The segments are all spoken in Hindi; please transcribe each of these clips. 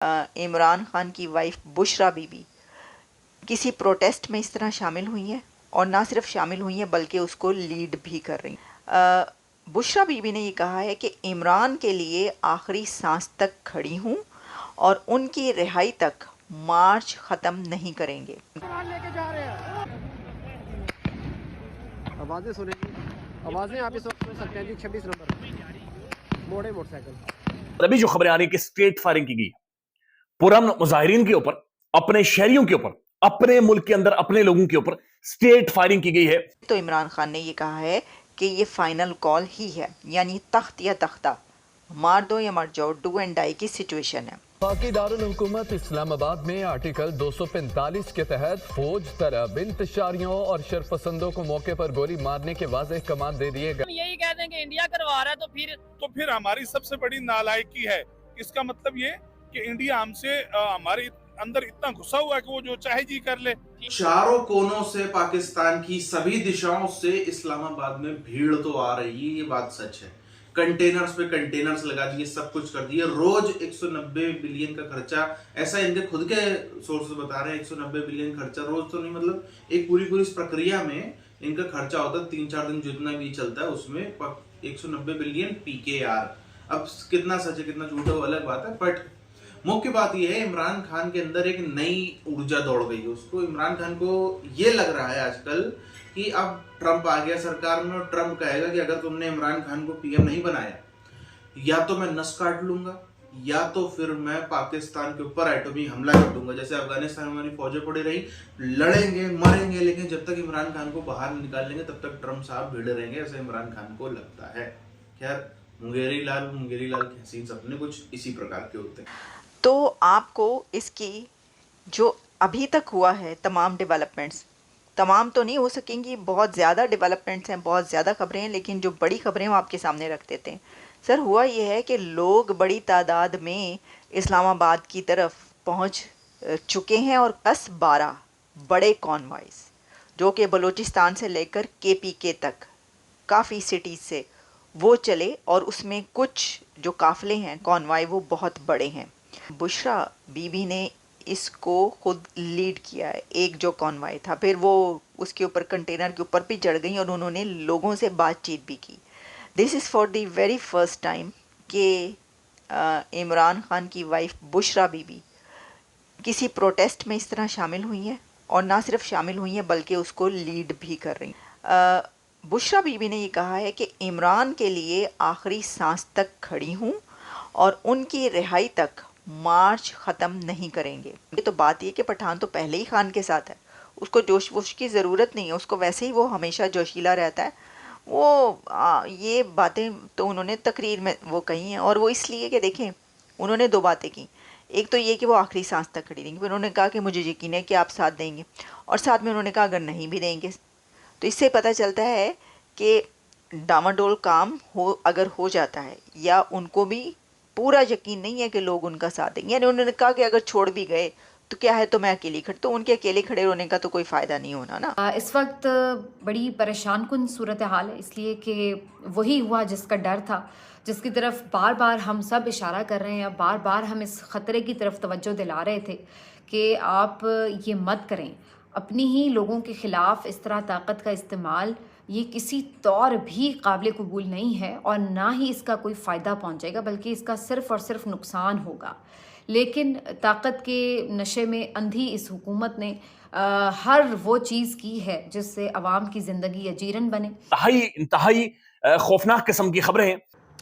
इमरान खान की वाइफ बुशरा बीबी किसी प्रोटेस्ट में इस तरह शामिल हुई हैं, और ना सिर्फ शामिल हुई हैं बल्कि उसको लीड भी कर रही हैं। बुशरा बीबी ने ये कहा है कि इमरान के लिए आखिरी सांस तक खड़ी हूँ और उनकी रिहाई तक मार्च ख़त्म नहीं करेंगे। लेके जा रहे हैं, आवाज़ें सुनेंगे, आवाज़ें आप इस वक्त सुन सकते हैं जी। 26 नंबर मोड़े मोटरसाइकिल। अभी जो खबरें आ रही है कि स्ट्रेट फायरिंग की गई पुरअमन मुजाहिरीन के ऊपर, अपने शहरियों के ऊपर, अपने मुल्क के अंदर अपने लोगों के ऊपर स्ट्रेट फायरिंग की गई है। तो इमरान खान ने ये कहा है कि ये फाइनल कॉल ही है, यानी तख्त या तख्ता, मार दो या मर जाओ, डू एंड डाई की सिचुएशन है। पाकी दारुल हुकूमत इस्लामाबाद में आर्टिकल 245 के तहत फौज तरफ इंतशारियों और शरपसंदों को मौके पर गोली मारने के वाज़ेह कमांड दे दिए गए। यही कहते हैं कि इंडिया करवा रहा है, तो फिर हमारी सबसे बड़ी नालायकी है। इसका मतलब ये कि इंडिया हमसे हमारे अंदर इतना घुसा हुआ है कि वो जो चाहे जी कर ले। चारों कोनों से पाकिस्तान की सभी दिशाओं से इस्लामाबाद में भीड़ तो आ रही है, ये बात सच है। कंटेनर्स पे कंटेनर्स लगा दिए, सब कुछ कर दिए। रोज 190 बिलियन का खर्चा, ऐसा इनके खुद के सोर्सेस बता रहे हैं। 190 बिलियन खर्चा रोज तो नहीं, मतलब एक पूरी इस प्रक्रिया में इनका खर्चा होता है 3-4 दिन जितना भी चलता है उसमें 190 बिलियन PKR। अब कितना सच है कितना झूठ है वो अलग बात है, बट मुख्य बात यह है इमरान खान के अंदर एक नई ऊर्जा दौड़ गई है। उसको, इमरान खान को ये लग रहा है आजकल कि अब ट्रंप आ गया सरकार में और ट्रंप कहेगा कि अगर तुमने इमरान खान को PM नहीं बनाया, या तो मैं नस काट लूंगा या तो फिर मैं पाकिस्तान के ऊपर एटॉमी हमला कर दूंगा। जैसे अफगानिस्तान में हमारी फौजें पड़ी रही, लड़ेंगे मरेंगे, लेकिन जब तक इमरान खान को बाहर निकाल लेंगे तब तक ट्रंप साहब भिड़े रहेंगे, ऐसा इमरान खान को लगता है। खैर, मुंगेरी लाल के सीन्स अपने कुछ इसी प्रकार के होते हैं। तो आपको इसकी जो अभी तक हुआ है तमाम डेवलपमेंट्स, तमाम तो नहीं हो सकेंगी, बहुत ज़्यादा डेवलपमेंट्स हैं, बहुत ज़्यादा खबरें हैं, लेकिन जो बड़ी खबरें हम आपके सामने रख देते हैं। सर, हुआ ये है कि लोग बड़ी तादाद में इस्लामाबाद की तरफ पहुंच चुके हैं और 10-12 बड़े कॉन्वॉयज़ जो कि बलूचिस्तान से लेकर KPK तक काफ़ी सिटीज़ से वो चले, और उसमें कुछ जो काफ़िले हैं कॉन्वॉय वो बहुत बड़े हैं। बुशरा बीबी ने इसको खुद लीड किया है। एक जो कॉन्वॉय था, फिर वो उसके ऊपर कंटेनर के ऊपर भी चढ़ गई और उन्होंने लोगों से बातचीत भी की। This is for the very first time कि इमरान खान की वाइफ बुशरा बीबी किसी प्रोटेस्ट में इस तरह शामिल हुई हैं, और ना सिर्फ शामिल हुई हैं बल्कि उसको लीड भी कर रही हैं। बुशरा बीबी ने ये कहा है कि इमरान के लिए आखिरी सांस तक खड़ी हूँ और उनकी रिहाई तक मार्च ख़त्म नहीं करेंगे। ये तो बात ये कि पठान तो पहले ही खान के साथ है, उसको जोश वोश की ज़रूरत नहीं है, उसको वैसे ही वो हमेशा जोशीला रहता है। वो ये बातें तो उन्होंने तकरीर में वो कही हैं, और वो इसलिए कि देखें उन्होंने 2 बातें की। एक तो ये कि वो आखिरी सांस तक खड़ी रहेंगी, फिर उन्होंने कहा कि मुझे यकीन है कि आप साथ देंगे, और साथ में उन्होंने कहा अगर नहीं भी देंगे तो इससे पता चलता है कि डामाडोल काम अगर हो जाता है या उनको भी पूरा यकीन नहीं है कि लोग उनका साथ देंगे। यानी उन्होंने कहा कि अगर छोड़ भी गए तो क्या है, तो मैं अकेली खड़ी, तो उनके अकेले खड़े होने का तो कोई फ़ायदा नहीं होना ना। इस वक्त बड़ी परेशान कुन सूरत हाल है, इसलिए कि वही हुआ जिसका डर था, जिसकी तरफ बार बार हम सब इशारा कर रहे हैं, बार बार हम इस ख़तरे की तरफ तवज्जो दिला रहे थे कि आप ये मत करें। अपनी ही लोगों के ख़िलाफ़ इस तरह ताकत का इस्तेमाल ये किसी तौर भी काबिल कबूल नहीं है, और ना ही इसका कोई फ़ायदा पहुंचेगा, बल्कि इसका सिर्फ़ और सिर्फ नुकसान होगा। लेकिन ताकत के नशे में अंधी इस हुकूमत ने हर वो चीज़ की है जिससे अवाम की ज़िंदगी अजीरन बने। इंतहाई खौफनाक किस्म की खबरें हैं।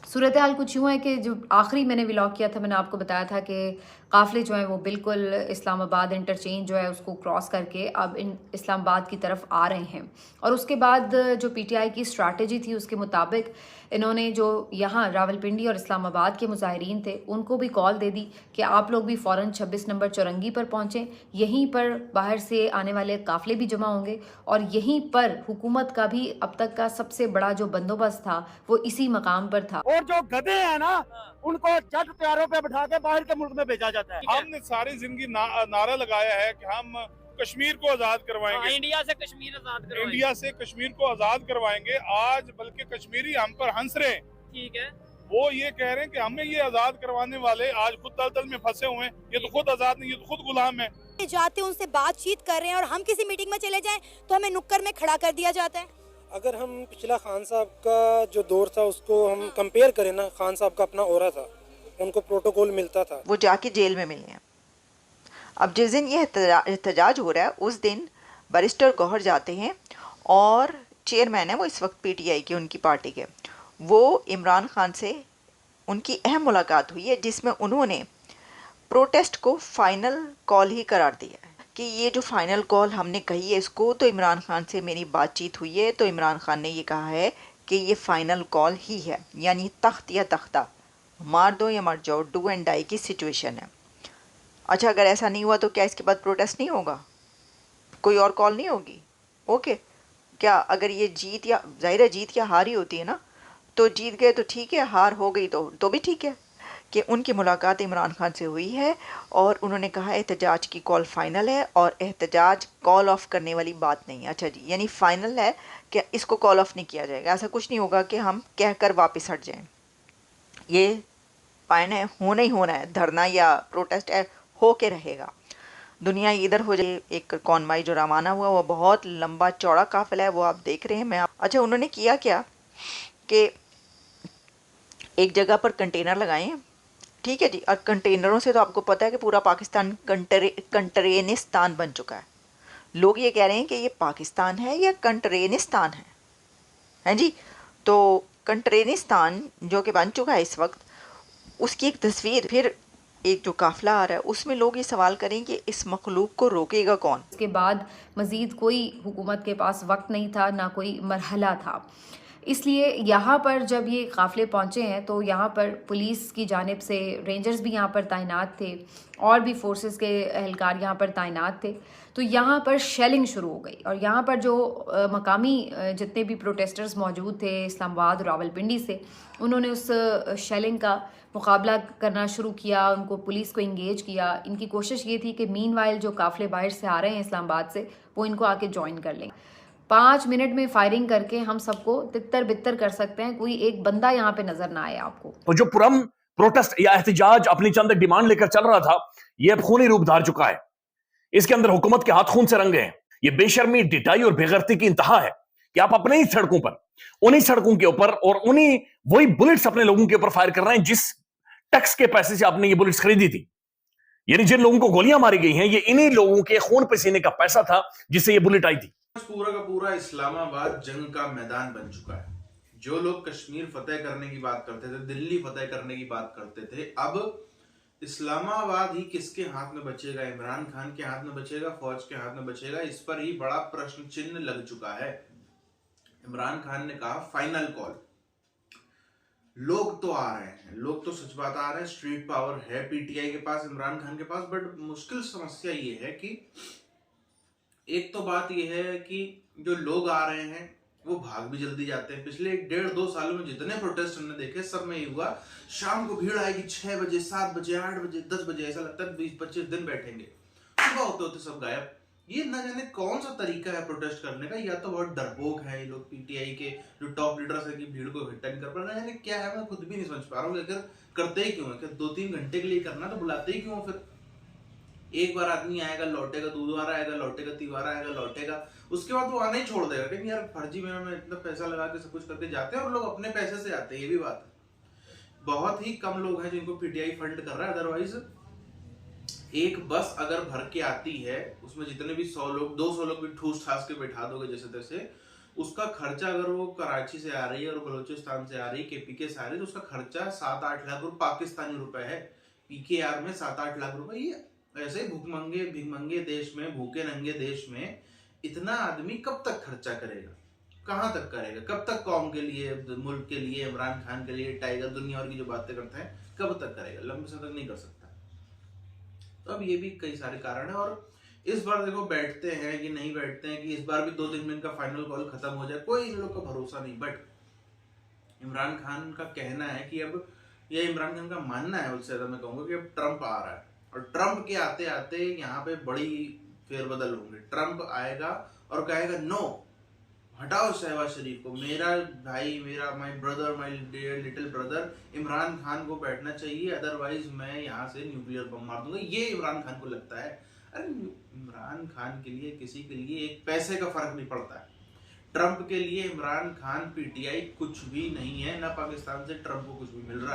सूरत हाल कुछ यूँ है कि जो आखिरी मैंने व्लॉग किया था, मैंने आपको बताया था कि काफ़िले जो हैं वो बिल्कुल इस्लामाबाद इंटरचेंज जो है उसको क्रॉस करके अब इस्लामाबाद की तरफ आ रहे हैं, और उसके बाद जो PTI की स्ट्रैटेजी थी उसके मुताबिक इन्होंने जो यहाँ रावलपिंडी और इस्लामाबाद के मुजाहिरीन थे उनको भी कॉल दे दी कि आप लोग भी फ़ौरन 26 नंबर चौरंगी पर पहुँचें। यहीं पर बाहर से आने वाले काफ़िले भी जमा होंगे, और यहीं पर हुकूमत का भी अब तक का सबसे बड़ा जो बंदोबस्त था वो इसी मकाम पर था। और जो गधे हैं ना, उनको जट प्यारों पे बिठा के बाहर के मुल्क में भेजा जाता है। हमने सारी जिंदगी नारा लगाया है कि हम कश्मीर को आजाद करवाएंगे, इंडिया से कश्मीर आजाद करवाएंगे, इंडिया से कश्मीर को आजाद करवाएंगे। आज बल्कि कश्मीरी हम पर हंस रहे हैं। ठीक है, वो ये कह रहे हैं कि हमें ये आजाद करवाने वाले आज खुद दलदल में फंसे हुए हैं। ये तो खुद आजाद नहीं, ये तो खुद गुलाम है। जाते उनसे बातचीत कर रहे हैं और हम किसी मीटिंग में चले जाएं तो हमें नुक्कड़ में खड़ा कर दिया जाता है। अगर हम पिछला खान साहब का जो दौर था उसको हम कंपेयर करें ना, खान साहब का अपना ओरा था, उनको प्रोटोकॉल मिलता था, वो जाके जेल में मिले हैं। अब जिस दिन ये एहतजाज हो रहा है उस दिन बैरिस्टर गौहर जाते हैं और चेयरमैन है वो इस वक्त पीटीआई के, उनकी पार्टी के, वो इमरान खान से उनकी अहम मुलाकात हुई है जिसमें उन्होंने प्रोटेस्ट को फाइनल कॉल ही करार दिया है कि ये जो फाइनल कॉल हमने कही है इसको, तो इमरान खान से मेरी बातचीत हुई है तो इमरान खान ने ये कहा है कि ये फाइनल कॉल ही है, यानी तख्त या तख्ता, मार दो या मर जाओ, डू एंड डाई की सिचुएशन है। अच्छा, अगर ऐसा नहीं हुआ तो क्या इसके बाद प्रोटेस्ट नहीं होगा, कोई और कॉल नहीं होगी? ओके, क्या अगर ये जीत या ज़ाहिर जीत या हार ही होती है ना, तो जीत गए तो ठीक है, हार हो गई तो भी ठीक है कि उनकी मुलाकात इमरान खान से हुई है और उन्होंने कहा एहतजाज की कॉल फाइनल है और एहतजाज कॉल ऑफ करने वाली बात नहीं है। अच्छा जी, यानी फ़ाइनल है कि इसको कॉल ऑफ नहीं किया जाएगा, ऐसा कुछ नहीं होगा कि हम कहकर वापस हट जाएं। ये फाइन है, होना ही होना है, धरना या प्रोटेस्ट है, हो के रहेगा। दुनिया इधर हो जाए। एक कॉन्वाई जो रवाना हुआ वो बहुत लंबा चौड़ा काफिला है, वो आप देख रहे हैं। अच्छा, उन्होंने किया क्या कि एक जगह पर कंटेनर लगाए हैं, ठीक है जी, और कंटेनरों से तो आपको पता है कि पूरा पाकिस्तान कंटेनेरिस्तान बन चुका है। लोग ये कह रहे हैं कि ये पाकिस्तान है या कंटेनेरिस्तान है, हैं जी। तो कंटेनेरिस्तान जो कि बन चुका है इस वक्त, उसकी एक तस्वीर, फिर एक जो काफिला आ रहा है उसमें लोग ये सवाल करें कि इस मखलूक को रोकेगा कौन। इसके बाद मज़ीद कोई हुकूमत के पास वक्त नहीं था, ना कोई मरहला था, इसलिए यहाँ पर जब ये काफ़िले पहुँचे हैं तो यहाँ पर पुलिस की जानिब से रेंजर्स भी यहाँ पर तैनात थे और भी फोर्सेस के एहलकार यहाँ पर तैनात थे। तो यहाँ पर शेलिंग शुरू हो गई और यहाँ पर जो मकामी जितने भी प्रोटेस्टर्स मौजूद थे इस्लामाबाद और रावलपिंडी से, उन्होंने उस शेलिंग का मुकाबला करना शुरू किया, उनको पुलिस को इंगेज किया। इनकी कोशिश ये थी कि मीनवाइल जो काफ़िले बाहर से आ रहे हैं इस्लामाबाद से, वो इनको आके ज्वाइन कर लें। 5 मिनट में फायरिंग करके हम सबको तितर बितर कर सकते हैं, कोई एक बंदा यहाँ पे नजर ना आए आपको। तो जो पुरम प्रोटेस्ट या एहतजाज अपनी चंद डिमांड लेकर चल रहा था, यह अब खूनी रूप धार चुका है। इसके अंदर हुकूमत के हाथ खून से रंगे हैं। ये बेशर्मी, डिटाई और बेगैरती की इंतहा है कि आप अपने ही सड़कों पर, उन्हीं सड़कों के ऊपर और उन्हीं वही बुलेट्स अपने लोगों के ऊपर फायर कर रहे हैं जिस टैक्स के पैसे से आपने ये बुलेट्स खरीदी थी। यानी जिन लोगों को गोलियां मारी गई हैं, ये इन्हीं लोगों के खून पसीने का पैसा था जिससे ये बुलेट आई थी। पूरा का पूरा इस्लामाबाद जंग का मैदान बन चुका है। जो लोग कश्मीर फतेह करने की बात करते थे, दिल्ली फतेह करने की बात करते थे, अब इस्लामाबाद ही किसके हाथ में बचेगा? इमरान खान के हाथ में बचेगा, फौज के हाथ में बचेगा? इस पर ही बड़ा प्रश्न चिन्ह लग चुका है। इमरान खान ने कहा फाइनल कॉल। लोग तो आ रहे हैं, लोग तो सच बात आ रहे हैं, स्ट्रीट पावर है पीटीआई के पास, इमरान खान के पास। बट मुश्किल समस्या ये है कि एक तो बात यह है कि जो लोग आ रहे हैं वो भाग भी जल्दी जाते हैं। पिछले 1.5-2 सालों में जितने प्रोटेस्ट हमने देखे, सब में ये हुआ, शाम को भीड़ आएगी 6 बजे, 7 बजे, 8 बजे, 10 बजे, ऐसा लगता है 20-25 दिन बैठेंगे, सुबह होते होते सब गायब। ये न जाने कौन सा तरीका है प्रोटेस्ट करने का, या तो बहुत डरपोक है ये लोग पीटीआई के जो टॉप लीडर्स है कि भीड़ को इकट्ठा नहीं कर पा रहे, न जाने क्या है, मैं खुद भी नहीं समझ पा रहा हूँ। लेकिन करते ही क्यों है? 2-3 घंटे के लिए करना तो बुलाते ही क्यों? फिर एक बार आदमी आएगा लौटेगा, दूसरा आएगा लौटेगा, तीसरा आएगा लौटेगा, उसके बाद वो आना ही छोड़ देगा। लेकिन यार फर्जी में इतना पैसा लगा के सब कुछ करके जाते हैं और लोग अपने पैसे से आते हैं, ये भी बात है। बहुत ही कम लोग हैं जिनको पीटीआई फंड कर रहा है। अदरवाइज एक बस अगर भर के आती है, उसमें जितने भी 100 लोग, 200 लोग भी ठूस ठास के बैठा दोगे जैसे तैसे, उसका खर्चा, अगर वो कराची से आ रही है और बलोचिस्तान से आ रही है, केपीके से आ रही है, तो उसका खर्चा 7-8 लाख रुपए पाकिस्तानी रुपए है। पीकेआर में 7-8 लाख रुपए। ये ऐसे भूखमंगे भिखमंगे देश में, भूखे नंगे देश में इतना आदमी कब तक खर्चा करेगा? कहां तक करेगा? कब तक कौम के लिए, मुल्क के लिए, इमरान खान के लिए, टाइगर दुनिया और की जो बातें करते हैं, कब तक करेगा? लंबे समय तक नहीं कर सकता। तो अब ये भी कई सारे कारण है। और इस बार देखो बैठते हैं कि नहीं बैठते हैं, कि इस बार भी 2-3 दिन का फाइनल कॉल खत्म हो जाए, कोई इन लोग का भरोसा नहीं। बट इमरान खान का कहना है कि अब, ये इमरान खान का मानना है, उससे ज्यादा मैं कहूंगा कि अब ट्रंप आ रहा है और ट्रंप के आते आते यहाँ पे बड़ी फेरबदल होंगे। ट्रंप आएगा और कहेगा नो, हटाओ शहबाज शरीफ को। मेरा भाई, मेरा my brother, my little brother Imran Khan को बैठना चाहिए, अदरवाइज मैं यहाँ से न्यूक्लियर बम मार दूंगा। ये इमरान खान को लगता है। अरे इमरान खान के लिए, किसी के लिए एक पैसे का फर्क नहीं पड़ता है। ट्रंप के लिए इमरान खान पीटीआई कुछ भी नहीं है, ना पाकिस्तान से ट्रंप को कुछ भी मिल रहा है।